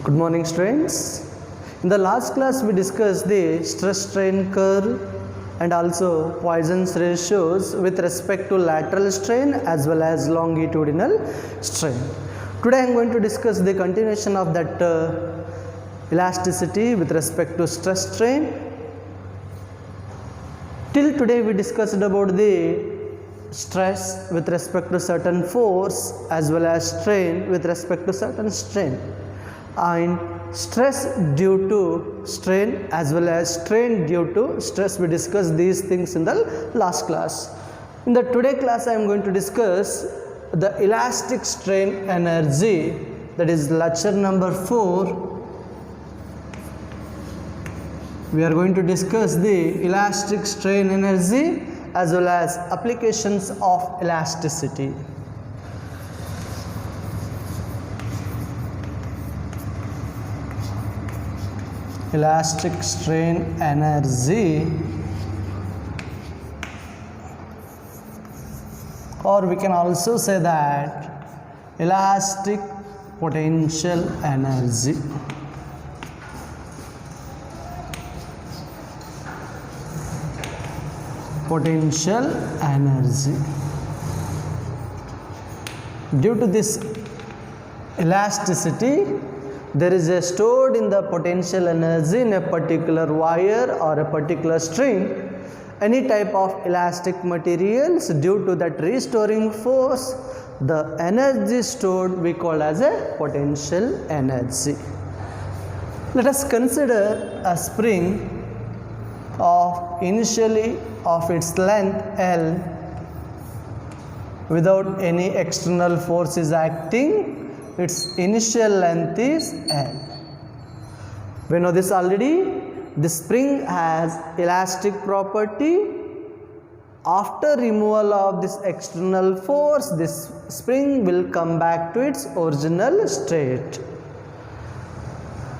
Good morning, students. In the last class we discussed the stress strain curve and also Poisson's ratios with respect to lateral strain as well as longitudinal strain. Today I am going to discuss the continuation of that elasticity with respect to stress strain. Till today we discussed about the stress with respect to certain force as well as strain with respect to certain strain, and stress due to strain as well as strain due to stress. We discussed these things in the last class. In the today class I am going to discuss the elastic strain energy, that is lecture number 4. We are going to discuss the elastic strain energy as well as applications of elasticity. Elastic strain energy, or we can also say that elastic potential energy. Potential energy. Due to this elasticity, there is a stored in the potential energy in a particular wire or a particular string. Any type of elastic materials, due to that restoring force, the energy stored we call as a potential energy. Let us consider a spring of initially of its length L without any external force is acting. Its initial length is L. We know this already. The spring has elastic property. After removal of this external force, this spring will come back to its original state.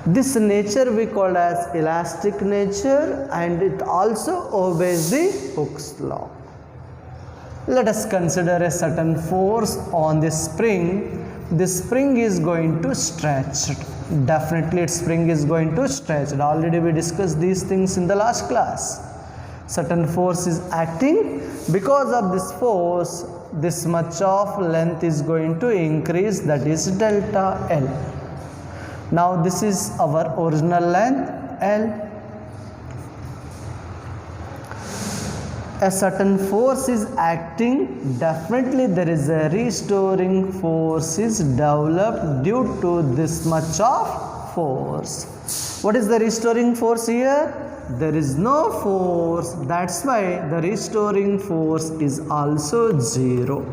This nature we call as elastic nature, and it also obeys the Hooke's law. Let us consider a certain force on this spring. This spring is going to stretch. Definitely its spring is going to stretch. Already we discussed these things in the last class. Certain force is acting. Because of this force, this much of length is going to increase, that is delta L. Now this is our original length L. A certain force is acting. Definitely there is a restoring force is developed due to this much of force. What is the restoring force here? There is no force. That's why the restoring force is also 0.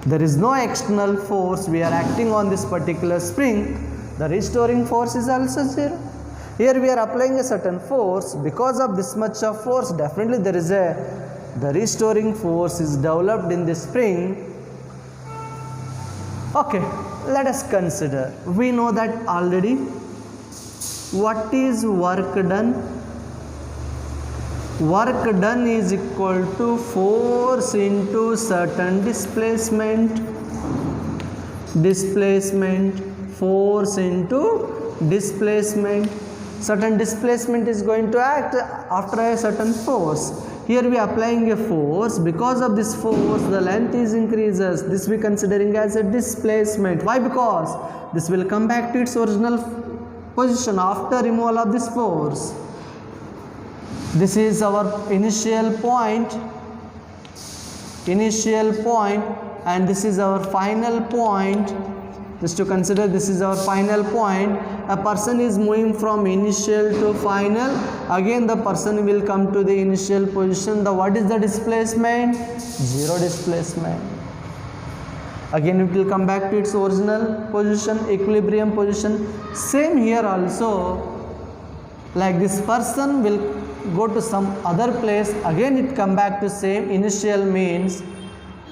There is no external force. We are acting on this particular spring. The restoring force is also 0. Here we are applying a certain force. Because of this much of force, definitely there is the restoring force is developed in the spring. Okay, let us consider. We know that already. What is work done? Work done is equal to force into certain displacement. Force into displacement. Certain displacement is going to act after a certain force. Here we are applying a force. Because of this force, the length is increases. This we are considering as a displacement. Why? Because this will come back to its original position after removal of this force. This is our initial point, and this is our final point. Just to consider, this is our final point. A person is moving from initial to final. Again the person will come to the initial position. What is the displacement? 0 displacement. Again it will come back to its original position, equilibrium position. Same here also. Like this person will go to some other place. Again it come back to same initial, means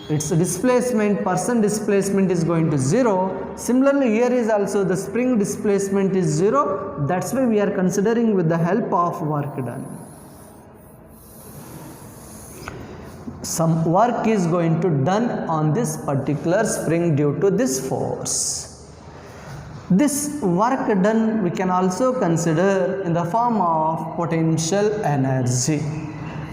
its displacement, person displacement is going to 0. Similarly here is also the spring displacement is 0. That's why we are considering with the help of work done. some work is going to done on this particular spring due to this force. This work done we can also consider in the form of potential energy.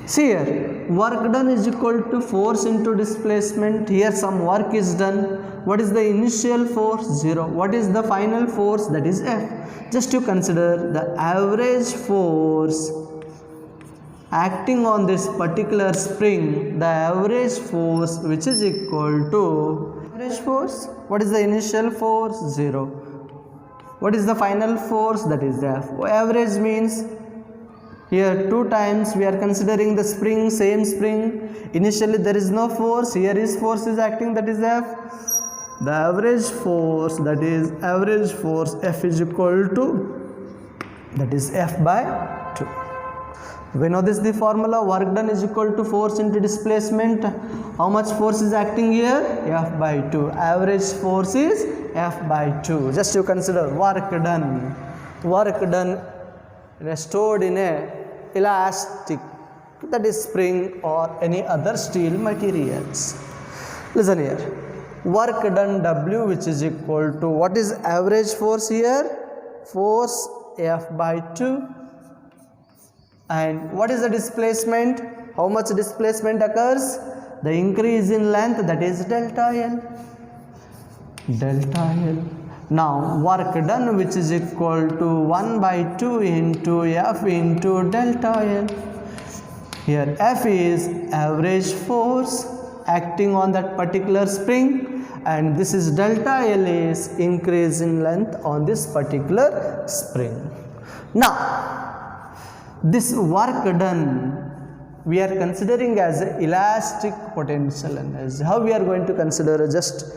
See here, work done is equal to force into displacement. Here some work is done. What is the initial force? 0. What is the final force? That is F. Just to consider the average force acting on this particular spring, the average force which is equal to average force. What is the initial force? 0. What is the final force? That is F. Average means here 2 times we are considering the spring, same spring. Initially there is no force, here is force is acting, that is F. The average force, that is average force F is equal to, that is F by 2. We know this the formula, work done is equal to force into displacement. How much force is acting here? F by 2. Average force is F by 2. Just you consider work done. Work done stored in a elastic, that is spring or any other steel materials. Listen here. Work done W, which is equal to, what is average force here? Force F by 2. And what is the displacement? How much displacement occurs? The increase in length, that is delta L. Delta L. Now work done, which is equal to 1 by 2 into F into delta L. Here F is average force acting on that particular spring, and this is delta L is increase in length on this particular spring. Now this work done we are considering as elastic potential energy. How we are going to consider? Just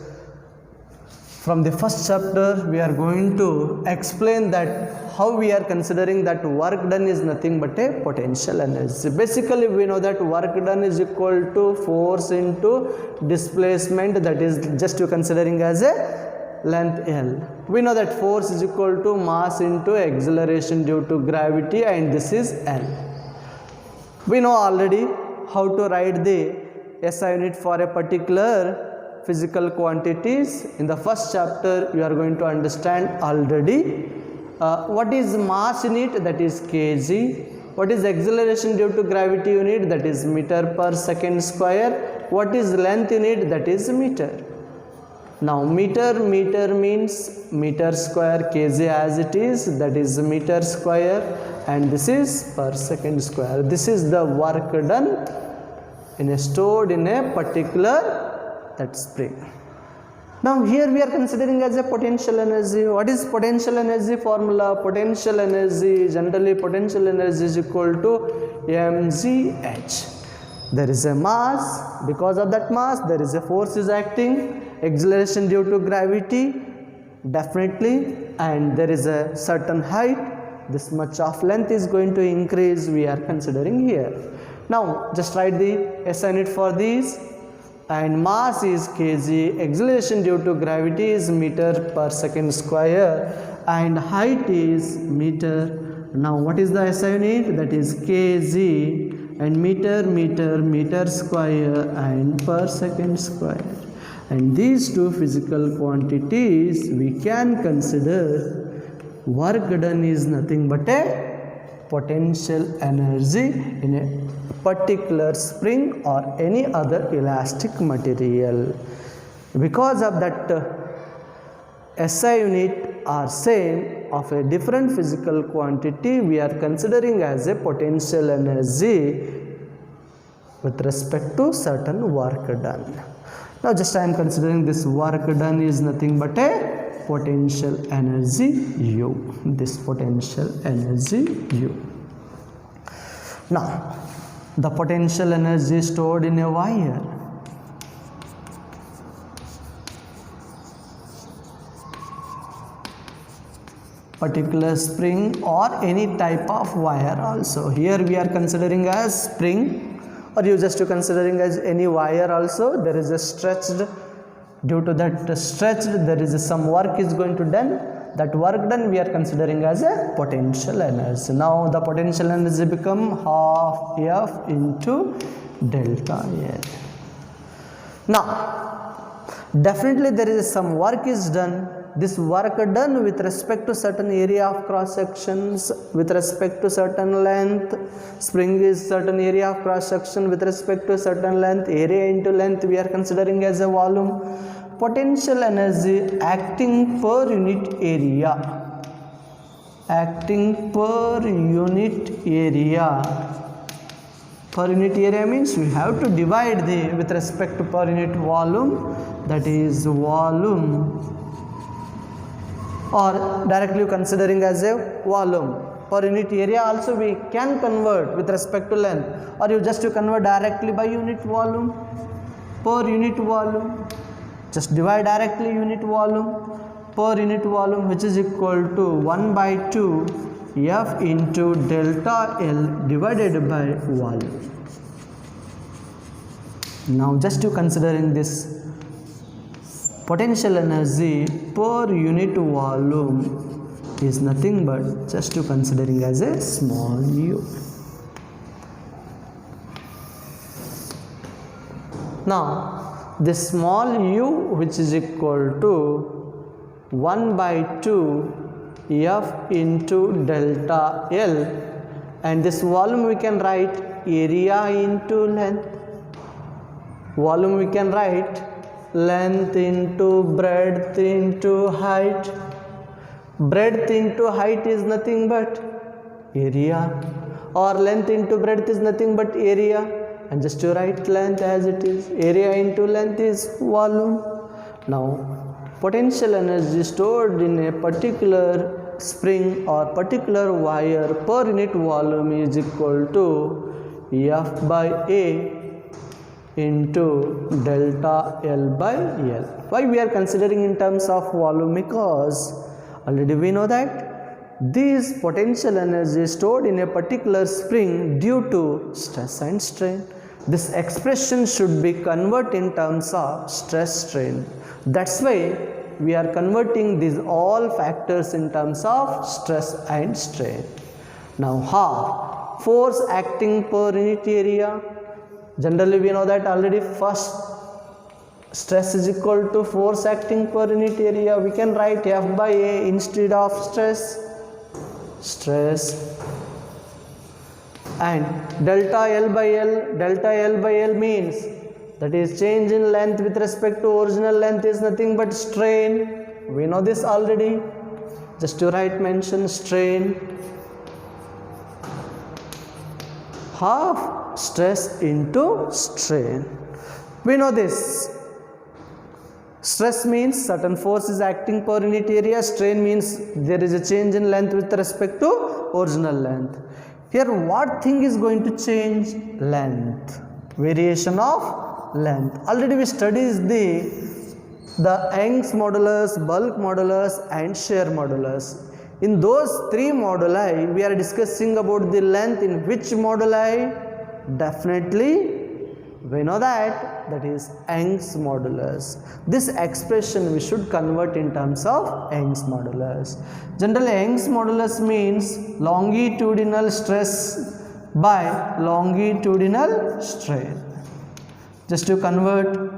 from the first chapter we are going to explain that how we are considering that work done is nothing but a potential energy. Basically we know that work done is equal to force into displacement, that is just you considering as a length L. We know that force is equal to mass into acceleration due to gravity, and this is L. We know already how to write the SI unit for a particular physical quantities. In the first chapter you are going to understand already what is mass unit, that is kg. What is acceleration due to gravity unit, that is meter per second square. What is length unit, that is meter. Now meter means meter square, kg as it is, that is meter square, and this is per second square. This is the work done stored in a particular that spring. Now here we are considering as a potential energy. What is potential energy formula? Potential energy, generally potential energy is equal to mgh. There is a mass, because of that mass there is a force is acting, acceleration due to gravity definitely, and there is a certain height, this much of length is going to increase, we are considering here. Now just write the SI unit for these, and mass is kg, acceleration due to gravity is meter per second square, and height is meter. Now what is the SI unit? That is kg, and meter square and per second square. And these two physical quantities we can consider work done is nothing but a potential energy in a particular spring or any other elastic material. Because of that SI unit are same of a different physical quantity, we are considering as a potential energy with respect to certain work done. Now just I am considering this work done is nothing but a potential energy U. This potential energy U. Now the potential energy stored in a wire. Particular spring or any type of wire also. Here we are considering as spring, or you just considering as any wire also. There is a stretched, due to that stretched there is some work is going to done. That work done we are considering as a potential energy. Now the potential energy become half F into delta L. Now definitely there is some work is done. this work done with respect to certain area of cross sections, with respect to certain length. Spring is certain area of cross section with respect to certain length. Area into length we are considering as a volume. Potential energy acting per unit area. Acting per unit area. Per unit area means we have to divide the with respect to per unit volume, that is volume, or directly considering as a volume. Per unit area also we can convert with respect to length, or you just to convert directly by unit volume. Per unit volume, just divide directly unit volume, per unit volume, which is equal to 1 by 2 F into delta L divided by volume. Now just to considering this potential energy per unit volume is nothing but just to considering as a small u. Now this small u, which is equal to 1 by 2 F into delta L, and this volume we can write area into length. Volume we can write length into breadth into height. Breadth into height is nothing but area, or length into breadth is nothing but area, and just to write length as it is. Area into length is volume. Now potential energy stored in a particular spring or particular wire per unit volume is equal to F by A into delta L by L. Why we are considering in terms of volume? Because already we know that these potential energy stored in a particular spring due to stress and strain. This expression should be converted in terms of stress strain. That's why we are converting these all factors in terms of stress and strain. Now half force acting per unit area. Generally we know that already first stress is equal to force acting per unit area. We can write F by A instead of stress. And delta L by L. Delta L by L means that is change in length with respect to original length is nothing but strain. We know this already. Just to write mention strain. Half stress into strain. We know this. Stress means certain force is acting per unit area. Strain means there is a change in length with respect to original length. Here what thing is going to change? Length. Variation of length. Already we studied the Young's modulus, bulk modulus and shear modulus. In those three moduli we are discussing about the length in which moduli? Definitely we know that is Young's modulus. This expression we should convert in terms of Young's modulus. Generally Young's modulus means longitudinal stress by longitudinal strain. Just to convert,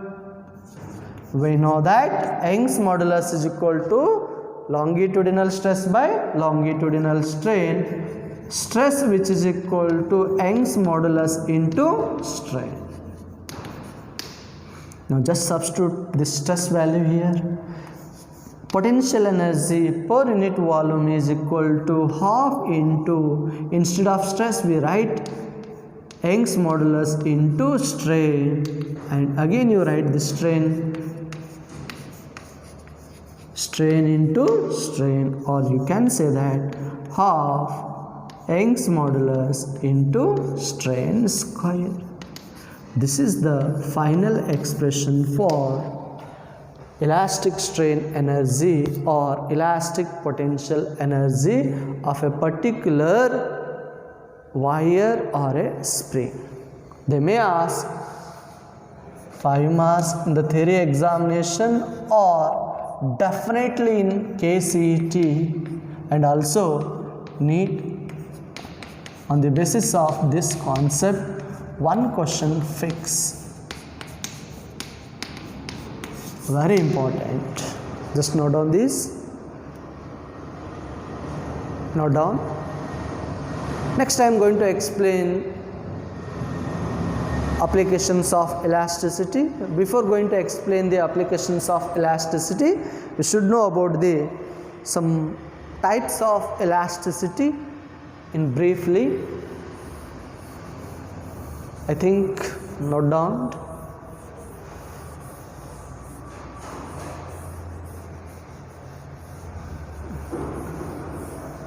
we know that Young's modulus is equal to longitudinal stress by longitudinal strain. Stress which is equal to Young's modulus into strain. Now just substitute this stress value here. Potential energy per unit volume is equal to half into, instead of stress we write Young's modulus into strain, and again you write the strain into strain, or you can say that half Young's modulus into strain square. This is the final expression for elastic strain energy or elastic potential energy of a particular wire or a spring. They may ask 5 marks in the theory examination or definitely in KCET, and also NEET. On the basis of this concept, one question fix. Very important. Just note down this. Note down. Next I am going to explain applications of elasticity. Before going to explain the applications of elasticity, you should know about some types of elasticity in briefly. I think note down.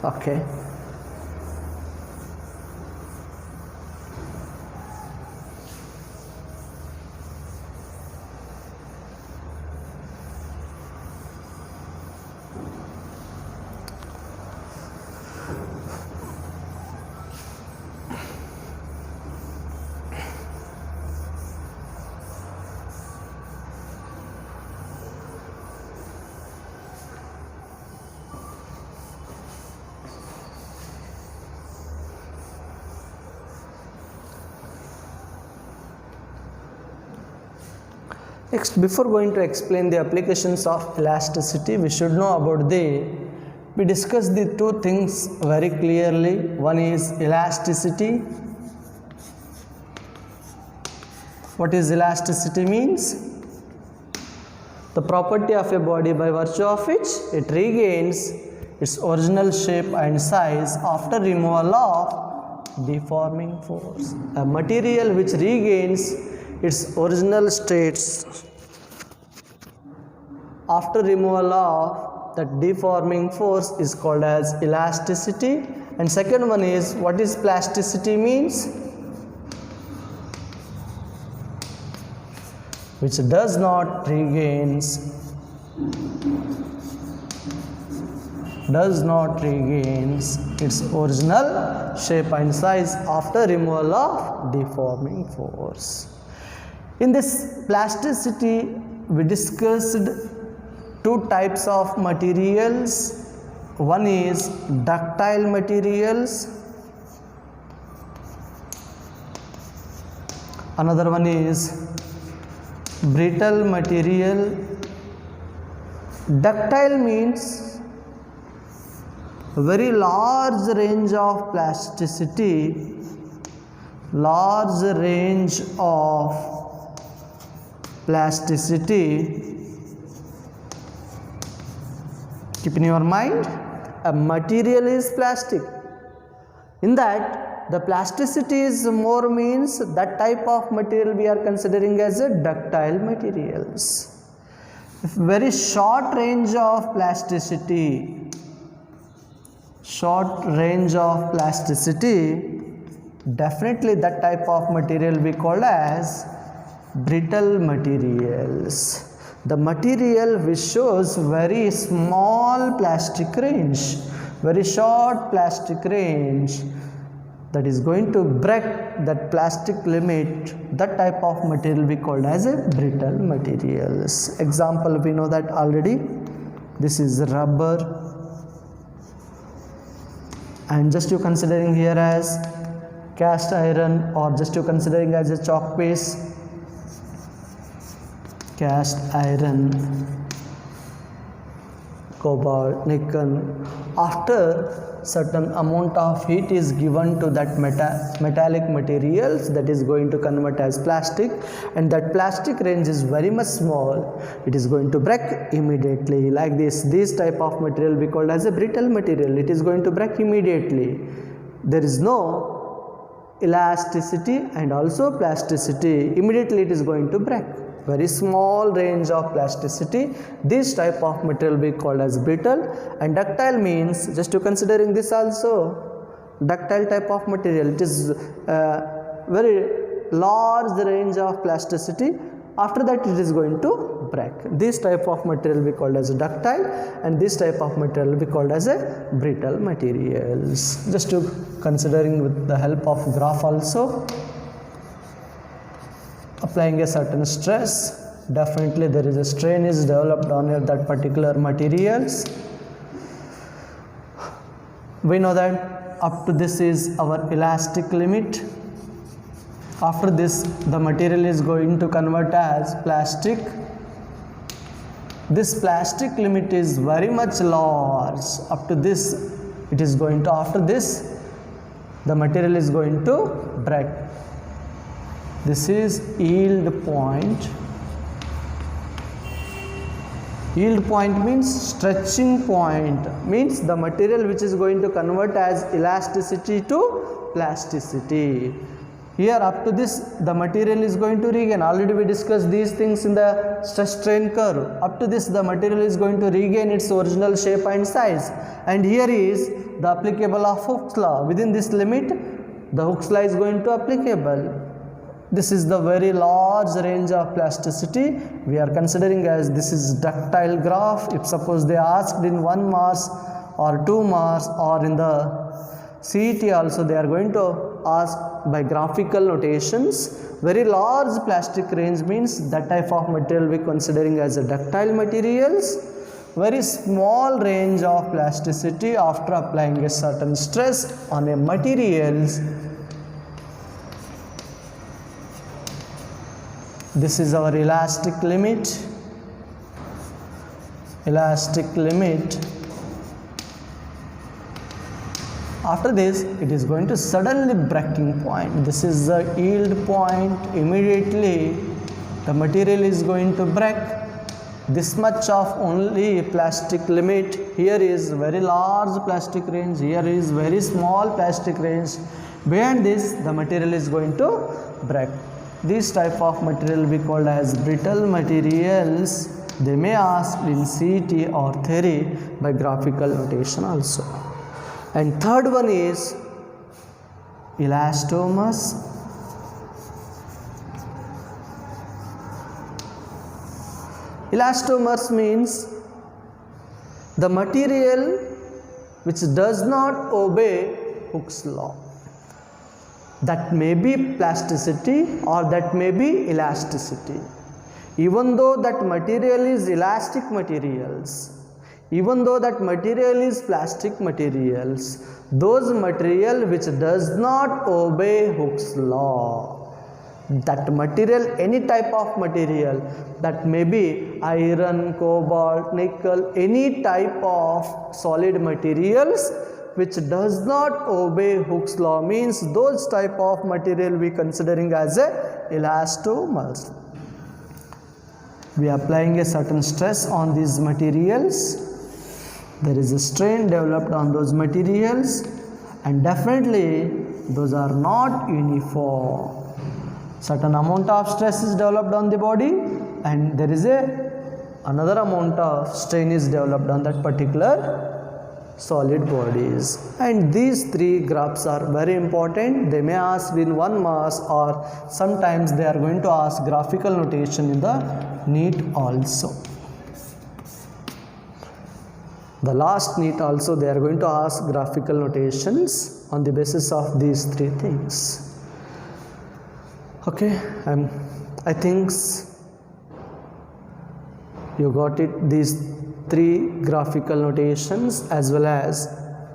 Okay. Next, before going to explain the applications of elasticity, we should know about we discussed the two things very clearly. One is elasticity. What is elasticity means? The property of a body by virtue of which it regains its original shape and size after removal of deforming force. A material which regains its original states after removal of that deforming force is called as elasticity. And second one is, what is plasticity means? Which does not regains its original shape and size after removal of deforming force. In this plasticity, we discussed two types of materials. One is ductile materials. Another one is brittle material. Ductile means a very large range of plasticity, Keep in your mind, a material is plastic. In that, the plasticity is more means that type of material we are considering as a ductile materials. Very short range of plasticity, definitely that type of material we call as brittle materials. The material which shows very small plastic range, very short plastic range, that is going to break that plastic limit, that type of material we called as a brittle materials. Example, we know that already. This is rubber, and just you considering here as cast iron, or just you considering as a chalk paste, cast iron, cobalt, nickel. After certain amount of heat is given to that metallic materials, that is going to convert as plastic, and that plastic range is very much small, it is going to break immediately. Like this type of material we call as a brittle material, it is going to break immediately. There is no elasticity and also plasticity, immediately it is going to break. Very small range of plasticity, this type of material we call as brittle. And ductile means, just to considering this also, ductile type of material, it is very large range of plasticity, after that it is going to break. This type of material we call as ductile, and this type of material we call as a brittle materials. Just to considering with the help of graph also, applying a certain stress, definitely there is a strain is developed on that particular materials. We know that up to this is our elastic limit. After this, the material is going to convert as plastic. this plastic limit is very much large. Up to this it is going to, after this the material is going to break. This is yield point. Yield point means stretching point, means the material which is going to convert as elasticity to plasticity. Here up to this the material is going to regain. Already we discussed these things in the stress strain curve. Up to this the material is going to regain its original shape and size. And here is the applicable of Hooke's law. Within this limit the Hooke's law is going to applicable. This is the very large range of plasticity we are considering as this is ductile graph. If suppose they asked in 1 Mars or 2 Mars or in the CET also they are going to ask by graphical notations. Very large plastic range means that type of material we considering as a ductile materials. Very small range of plasticity after applying a certain stress on a materials. This is our elastic limit. Elastic limit. After this it is going to suddenly breaking point. This is the yield point. Immediately the material is going to break. This much of only plastic limit. Here is very large plastic range. Here is very small plastic range. Beyond this the material is going to break. This type of material we called as brittle materials. They may ask in CET or theory by graphical notation also. And third one is elastomers. Elastomers means the material which does not obey Hooke's law. That may be plasticity or that may be elasticity. Even though that material is elastic materials, even though that material is plastic materials, those material which does not obey Hooke's law, that material, any type of material, that may be iron, cobalt, nickel, any type of solid materials which does not obey Hooke's law, means those type of material we considering as a elastomers. We are applying a certain stress on these materials. There is a strain developed on those materials and definitely those are not uniform. Certain amount of stress is developed on the body and there is another amount of strain is developed on that particular solid bodies. And these three graphs are very important. They may ask in 1 Mars or sometimes they are going to ask graphical notation in the NEET also. The last NEET also they are going to ask graphical notations on the basis of these three things. Okay, I think you got it, these three graphical notations as well as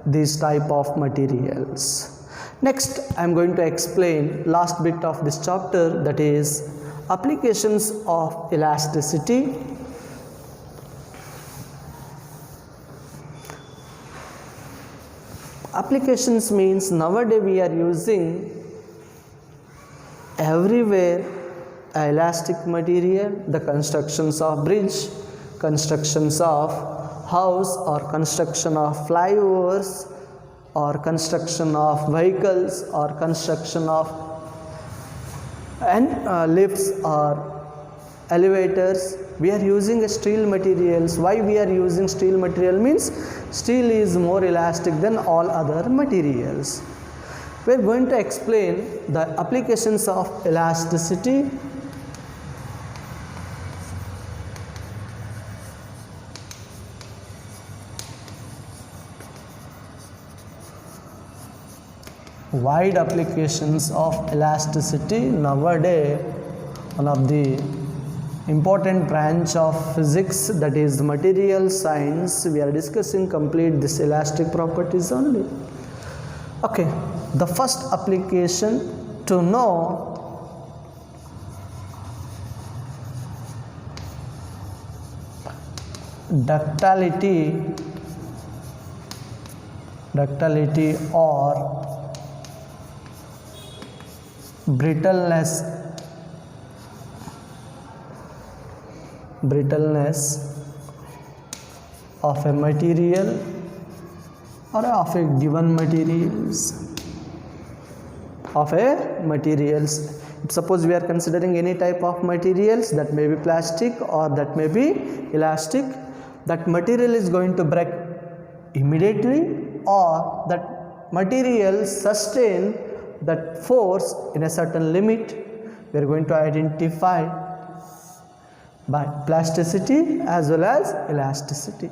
these type of materials. Next I am going to explain last bit of this chapter, that is applications of elasticity. Applications means nowadays we are using everywhere elastic material, the constructions of bridge, constructions of house or construction of flyovers or construction of vehicles or construction of lifts or elevators. We are using steel materials. Why we are using steel material means steel is more elastic than all other materials. We are going to explain the applications of elasticity. Wide applications of elasticity. Nowadays one of the important branch of physics, that is material science, we are discussing complete this elastic properties only. Okay, the first application to know ductility or brittleness of a material or of a given materials. Suppose we are considering any type of materials, that may be plastic or that may be elastic, that material is going to break immediately, or that material sustain that force in a certain limit. We are going to identify by plasticity as well as elasticity.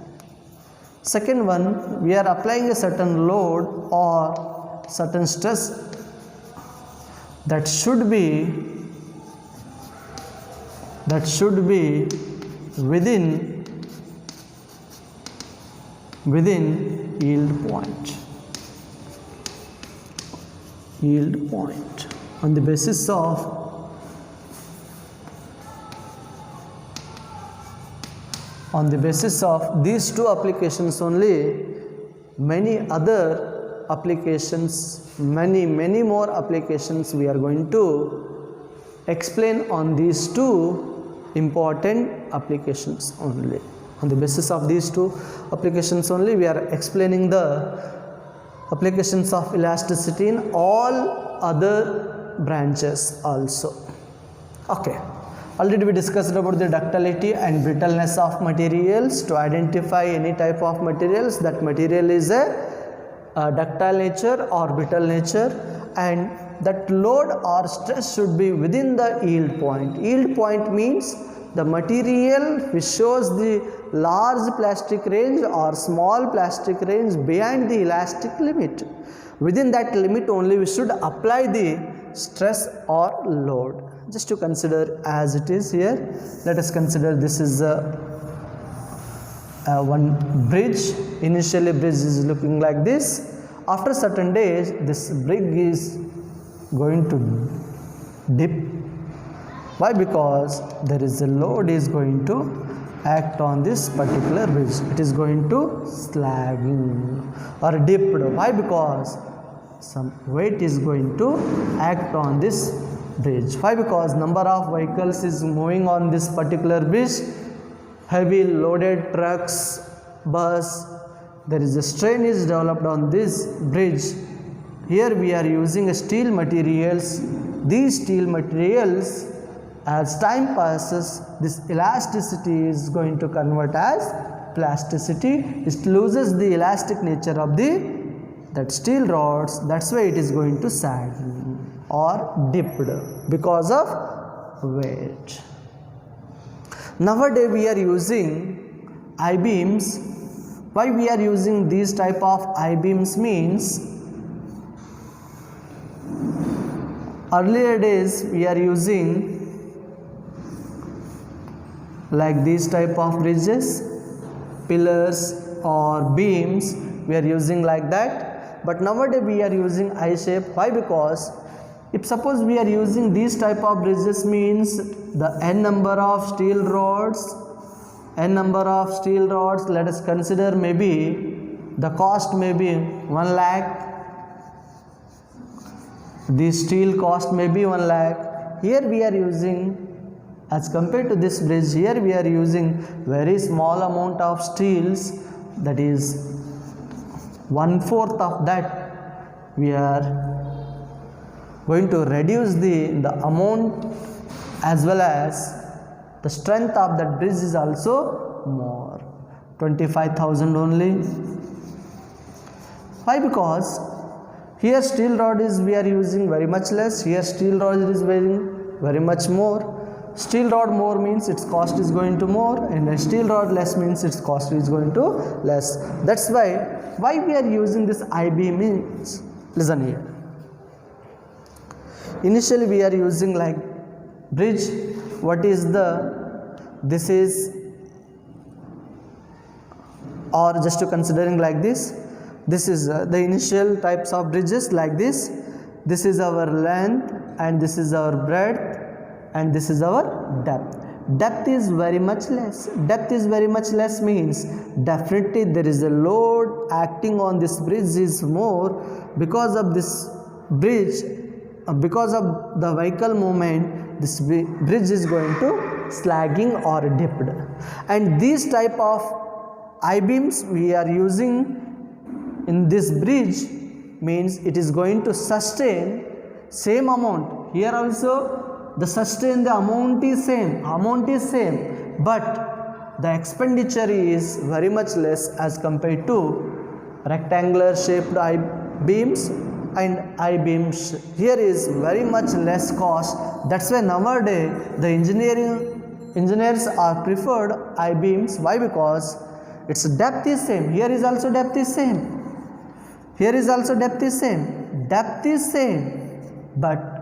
Second one, we are applying a certain load or certain stress that should be within yield point. On the basis of these two applications only, many other applications, many more applications we are going to explain on these two important applications only. On the basis of these two applications only, we are explaining the applications of elasticity in all other branches also. Okay, already we discussed about the ductility and brittleness of materials. To identify any type of materials, that material is a ductile nature or brittle nature, and that load or stress should be within the yield point. Yield point means the material which shows the large plastic range or small plastic range behind the elastic limit. Within that limit only we should apply the stress or load. Just to consider as it is here, let us consider this is one bridge. Initially bridge is looking like this. After certain days this bridge is going to dip. Why? Because there is a load is going to act on this particular bridge. It is going to slagging or dipped. Why? Because some weight is going to act on this bridge. Why? Because number of vehicles is moving on this particular bridge, heavy loaded trucks, bus, there is a strain is developed on this bridge. Here we are using steel materials. These steel materials, as time passes, this elasticity is going to convert as plasticity. It loses the elastic nature of that steel rods. That's why it is going to sag or dipped because of weight. Nowadays we are using I-beams. Why we are using these type of I-beams means, earlier days we are using like these type of bridges, pillars or beams, we are using like that. But nowadays we are using I shape. Why? Because if suppose we are using these type of bridges means the n number of steel rods, let us consider maybe the cost may be 1 lakh. The steel cost may be 1 lakh. Here we are using, as compared to this bridge, here we are using very small amount of steels, that is 1/4 of that. We are going to reduce the amount as well as the strength of that bridge is also more, 25,000 only. Why? Because here steel rod is we are using very much less, here steel rod is very much more. Steel rod more means its cost is going to more, and steel rod less means its cost is going to less. That's why we are using this I-beam means, listen here. Initially we are using like bridge. What is this is, or just to considering like this is the initial types of bridges like this. This is our length and this is our breadth and this is our depth. depth is very much less. Depth is very much less means definitely there is a load acting on this bridge is more. Because of this bridge, because of the vehicle movement, this bridge is going to slagging or dipped. And these type of I-beams we are using in this bridge means it is going to sustain same amount. Here also the sustain, the amount is same, but the expenditure is very much less as compared to rectangular shaped I-beams and I-beams. Here is very much less cost. That's why nowadays the engineers are preferred I-beams. Why? Because its depth is same. Here is also depth is same. Here is also depth is same. Depth is same, but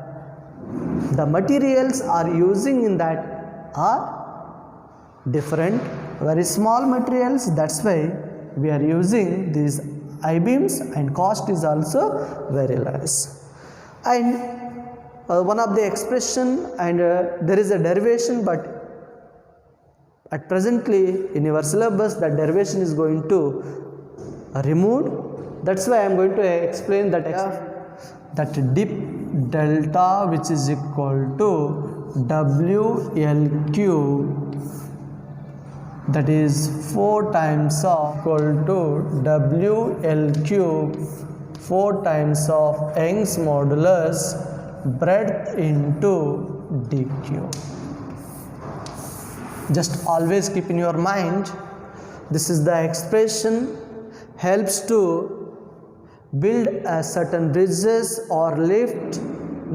the materials are using in that are different, very small materials. That's why we are using these I-beams, and cost is also very less. And one of the expression, and there is a derivation, but at presently in your syllabus that derivation is going to removed. That's why I am going to explain that dip delta, which is equal to WL cube, that is 4 times of equal to WL cube 4 times of Young's modulus breadth into d cube. Just always keep in your mind, this is the expression helps to build a certain bridges or lift.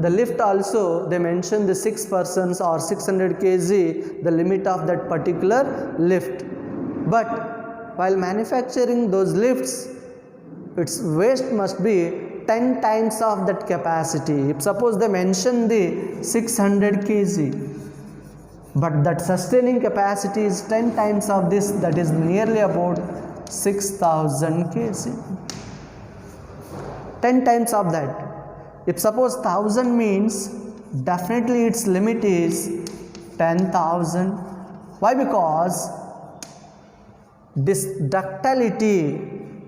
The lift also they mention the 6 persons or 600 kg the limit of that particular lift, but while manufacturing those lifts its waste must be 10 times of that capacity. If suppose they mention the 600 kg, but that sustaining capacity is 10 times of this, that is nearly about 6000 kg. 10 times of that. If suppose 1000 means definitely its limit is 10,000. Why? Because this ductility,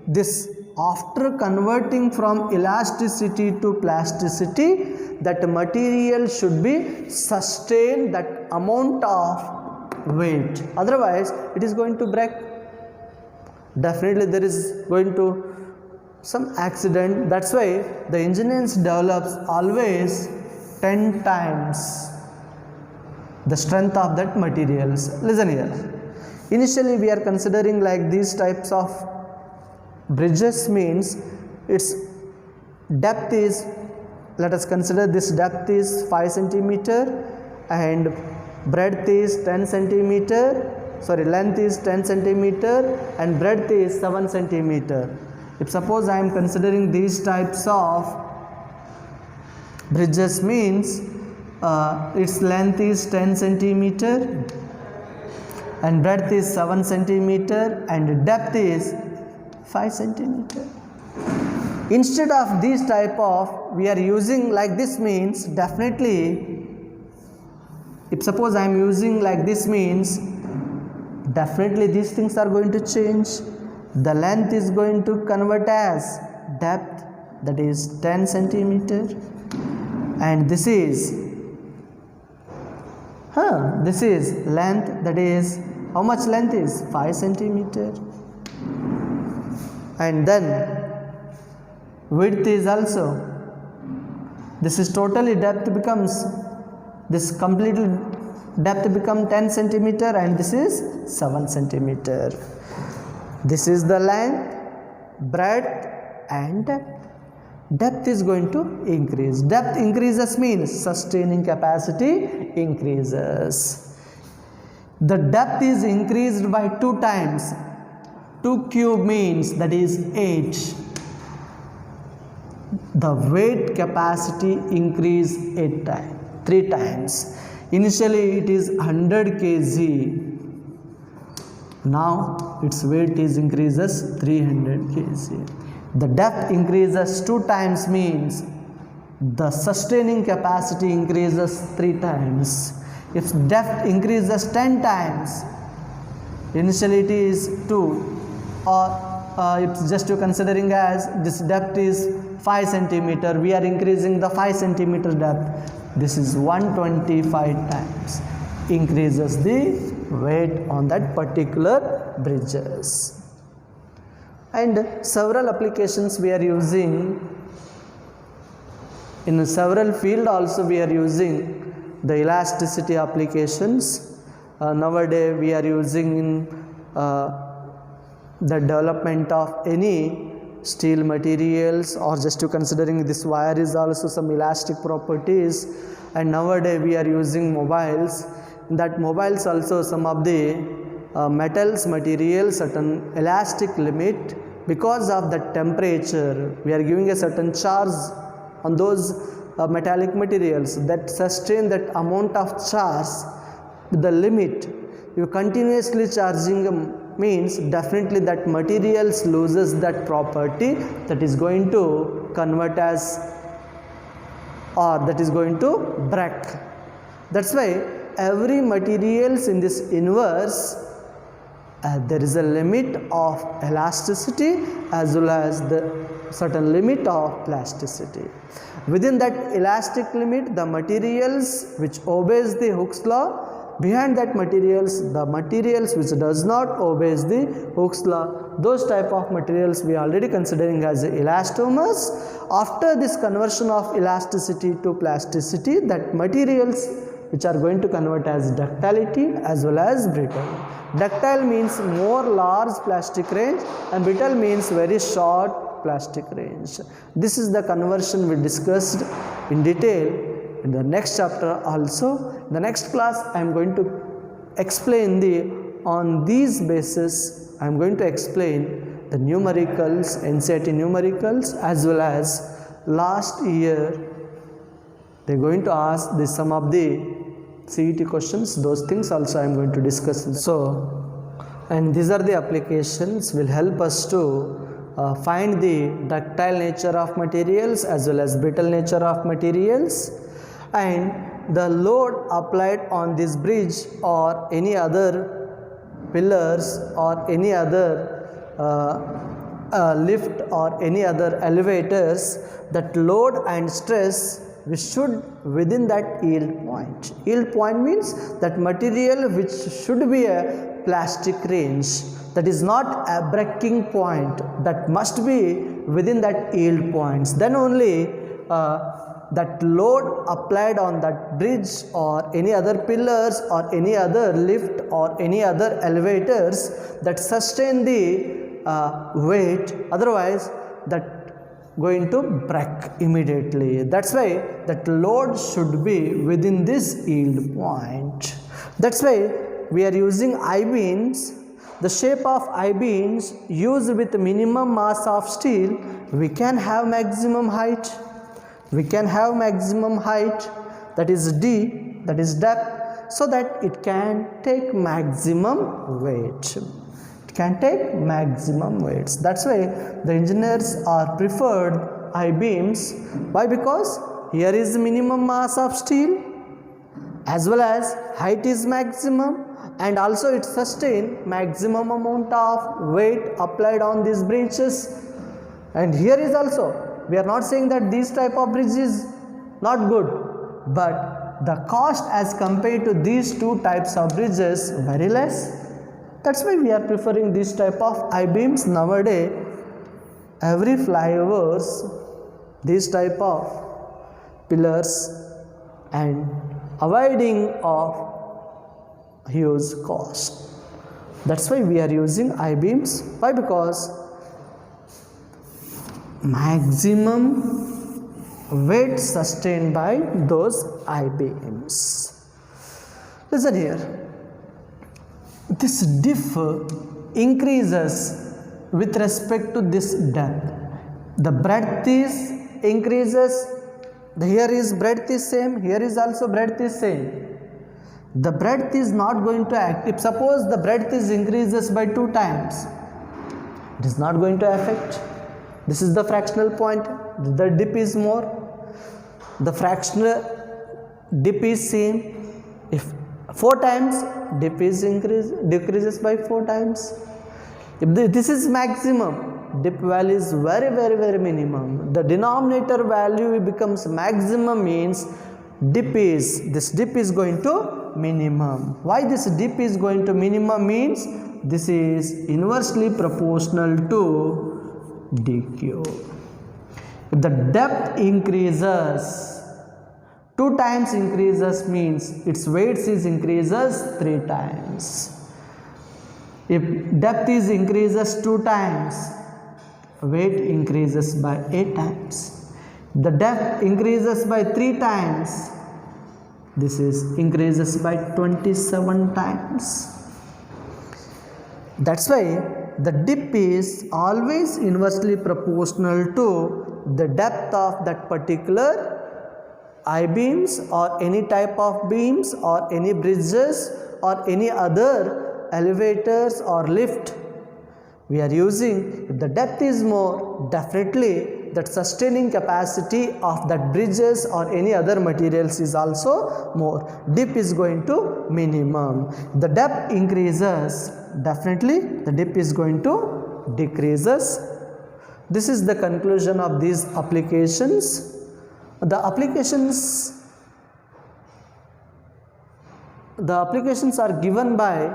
this after converting from elasticity to plasticity, that material should be sustain that amount of weight, otherwise it is going to break. Definitely there is going to some accident. That's why the engineers develops always 10 times the strength of that materials. Listen here, initially we are considering like these types of bridges means its depth is, let us consider this depth is 5 centimeter and breadth is 10 centimeter, sorry, length is 10 centimeter and breadth is 7 centimeter. If suppose I am considering these types of bridges means its length is 10 centimeter and breadth is 7 centimeter and depth is 5 centimeter. Instead of these type of we are using like this means definitely, if suppose I am using like this means definitely these things are going to change. The length is going to convert as depth, that is 10 centimeter, and this is length, that is how much length is 5 centimeter, and then width is also, this is totally depth becomes, this completely depth become 10 centimeter and this is 7 centimeter. This is the length, breadth and depth. Depth is going to increase. Depth increases means sustaining capacity increases. The depth is increased by 2 times. 2 cube means that is 8. The weight capacity increase 3 times. Initially it is 100 kg. Now its weight is increases 300 kg. The depth increases 2 times means the sustaining capacity increases 3 times. If depth increases 10 times, initially it is 2, or it's just considering as this depth is 5 centimeter, we are increasing the 5 centimeter depth. This is 125 times increases the weight on that particular bridges. And several applications we are using in several field, also we are using the elasticity applications. Nowadays we are using in the development of any steel materials, or just to considering this wire is also some elastic properties. And nowadays we are using mobiles. In that mobiles also some of the metals materials certain elastic limit, because of the temperature we are giving a certain charge on those metallic materials that sustain that amount of charge to the limit. You continuously charging means definitely that materials loses that property, that is going to convert as, or that is going to break. That's why every materials in this universe there is a limit of elasticity as well as the certain limit of plasticity. Within that elastic limit, the materials which obeys the Hooke's law, behind that materials, the materials which does not obeys the Hooke's law, those type of materials we are already considering as elastomers. After this conversion of elasticity to plasticity, that materials which are going to convert as ductility as well as brittle. Ductile means more large plastic range and brittle means very short plastic range. This is the conversion we discussed in detail in the next chapter also. In the next class I am going to explain on these basis I am going to explain the numericals, NCERT numericals, as well as last year they are going to ask some of the CET questions. Those things also I am going to discuss. So, and these are the applications will help us to find the ductile nature of materials as well as brittle nature of materials, and the load applied on this bridge or any other pillars or any other lift or any other elevators, that load and stress we should within that yield point. Yield point means that material which should be a plastic range, that is not a breaking point, that must be within that yield points. Then only that load applied on that bridge or any other pillars or any other lift or any other elevators that sustain the weight, otherwise that going to break immediately. That's why that load should be within this yield point. That's why we are using I-beams. The shape of I-beams used with minimum mass of steel, we can have maximum height. We can have maximum height, that is D, that is depth, so that it can take maximum weight. Can take maximum weights. That's why the engineers are preferred I-beams. Why? Because here is minimum mass of steel as well as height is maximum, and also it sustain maximum amount of weight applied on these bridges. And here is also, we are not saying that this type of bridge is not good, but the cost as compared to these two types of bridges very less. That's why we are preferring this type of I-beams. Nowadays every flyovers this type of pillars and avoiding of huge cost. That's why we are using I-beams. Why? Because maximum weight sustained by those I-beams. Listen here. This diff increases with respect to this depth. The breadth is increases. Here is breadth is same. Here is also breadth is same. The breadth is not going to act. If suppose the breadth is increases by 2 times, it is not going to affect. This is the fractional point. The dip is more. The fractional dip is same. If 4 times, dip is decreases by 4 times. If this is maximum, dip value is very minimum. The denominator value becomes maximum means this dip is going to minimum. Why this dip is going to minimum means this is inversely proportional to dq. If the depth increases, 2 times increases means its weight is increases 3 times. If depth is increases 2 times, weight increases by 8 times. The depth increases by 3 times, this is increases by 27 times. That's why the dip is always inversely proportional to the depth of that particular I-beams or any type of beams or any bridges or any other elevators or lift we are using. If the depth is more, definitely that sustaining capacity of that bridges or any other materials is also more. Dip is going to minimum. The depth increases, definitely the dip is going to decreases. This is the conclusion of these applications. The applications are given by,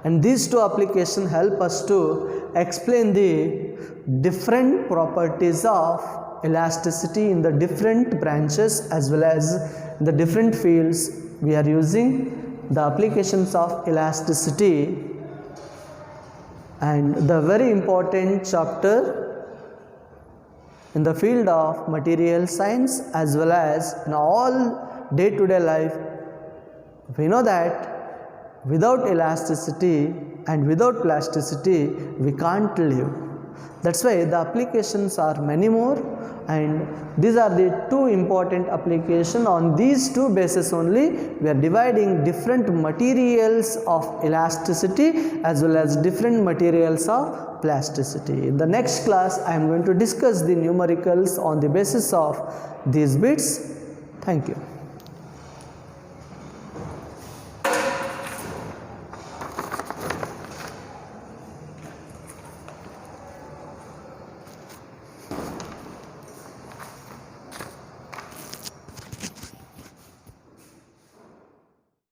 and these 2 applications help us to explain the different properties of elasticity in the different branches as well as the different fields. We are using the applications of elasticity, and the very important chapter in the field of material science as well as in all day-to-day life. We know that without elasticity and without plasticity we can't live. That's why the applications are many more, and these are the 2 important applications. On these 2 bases only we are dividing different materials of elasticity as well as different materials of plasticity. In the next class I am going to discuss the numericals on the basis of these bits. Thank you.